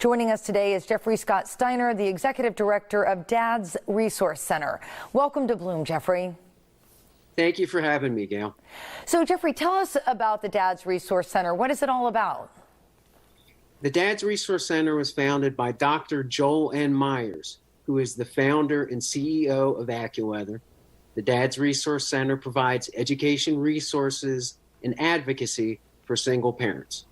Joining us today is Jeffrey Scott Steiner, the Executive Director of Dad's Resource Center. Welcome to Bloom, Jeffrey. Thank you for having me, Gail. So, Jeffrey, tell us about the Dad's Resource Center. What is it all about? The Dad's Resource Center was founded by Dr. Joel N. Myers, who is the founder and CEO of AccuWeather. The Dad's Resource Center provides education resources and advocacy for single parents.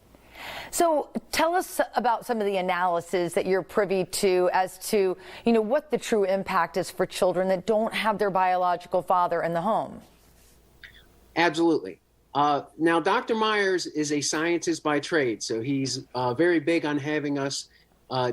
So tell us about some of the analysis that you're privy to as to, what the true impact is for children that don't have their biological father in the home. Absolutely. Now, Dr. Myers is a scientist by trade, so he's very big on having us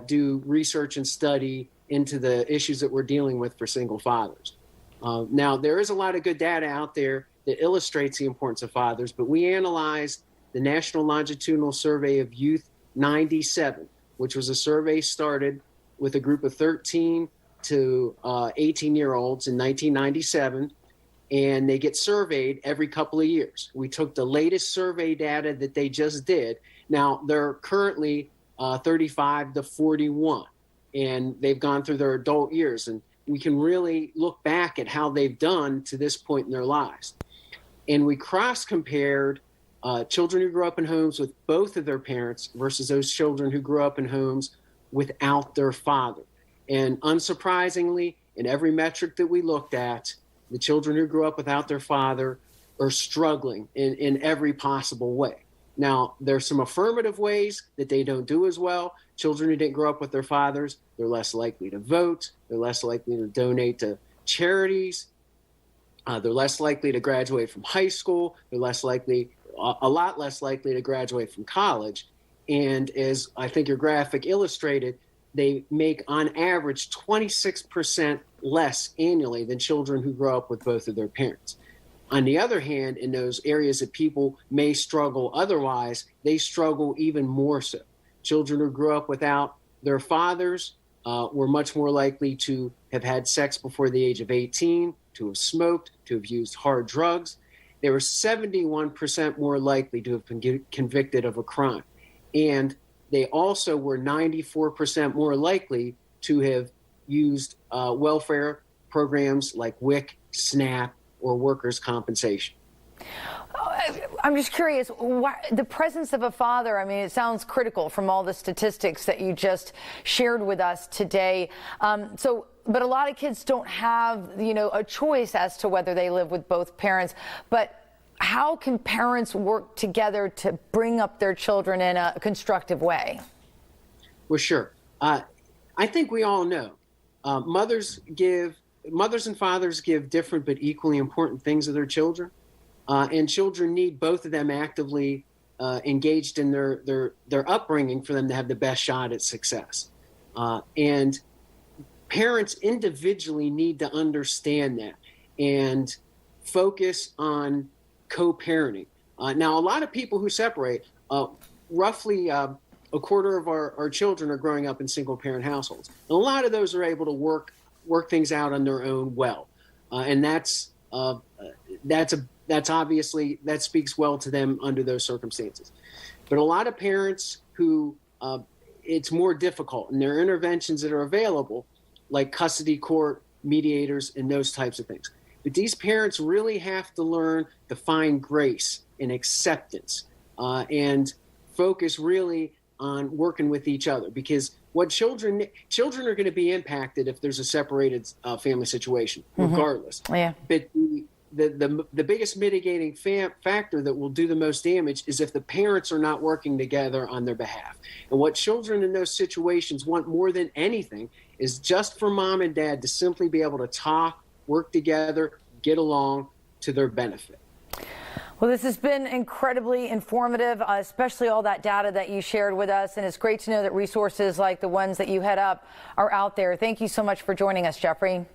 do research and study into the issues that we're dealing with for single fathers. Now, there is a lot of good data out there that illustrates the importance of fathers, but we analyzed the National Longitudinal Survey of Youth 97, which was a survey started with a group of 13 to 18-year-olds in 1997, and they get surveyed every couple of years. We took the latest survey data that they just did. Now, they're currently 35 to 41, and they've gone through their adult years, and we can really look back at how they've done to this point in their lives. And we cross-compared children who grew up in homes with both of their parents versus those children who grew up in homes without their father. And unsurprisingly, in every metric that we looked at, the children who grew up without their father are struggling in every possible way. Now, there's some affirmative ways that they don't do as well. Children who didn't grow up with their fathers, they're less likely to vote. They're less likely to donate to charities. They're less likely to graduate from high school. They're a lot less likely to graduate from college. And as I think your graphic illustrated, they make on average 26% less annually than children who grow up with both of their parents. On the other hand, in those areas that people may struggle otherwise, they struggle even more so. Children who grew up without their fathers were much more likely to have had sex before the age of 18, to have smoked, to have used hard drugs. They were 71% more likely to have been convicted of a crime. And they also were 94% more likely to have used welfare programs like WIC, SNAP, or workers' compensation. I'm just curious, the presence of a father, it sounds critical from all the statistics that you just shared with us today. But a lot of kids don't have, a choice as to whether they live with both parents. But how can parents work together to bring up their children in a constructive way? Well, sure. I think we all know mothers and fathers give different but equally important things to their children. And children need both of them actively engaged in their upbringing for them to have the best shot at success. And parents individually need to understand that and focus on co-parenting. Now, a lot of people who separate, roughly a quarter of our children are growing up in single-parent households. And a lot of those are able to work things out on their own well. And that's obviously, that speaks well to them under those circumstances. But a lot of parents who it's more difficult, and there are interventions that are available, like custody court, mediators, and those types of things. But these parents really have to learn to find grace and acceptance and focus really on working with each other, because what children are going to be impacted if there's a separated family situation, regardless. Yeah. But the biggest mitigating factor that will do the most damage is if the parents are not working together on their behalf. And what children in those situations want more than anything is just for mom and dad to simply be able to talk, work together, get along to their benefit. Well, this has been incredibly informative, especially all that data that you shared with us. And it's great to know that resources like the ones that you head up are out there. Thank you so much for joining us, Jeffrey.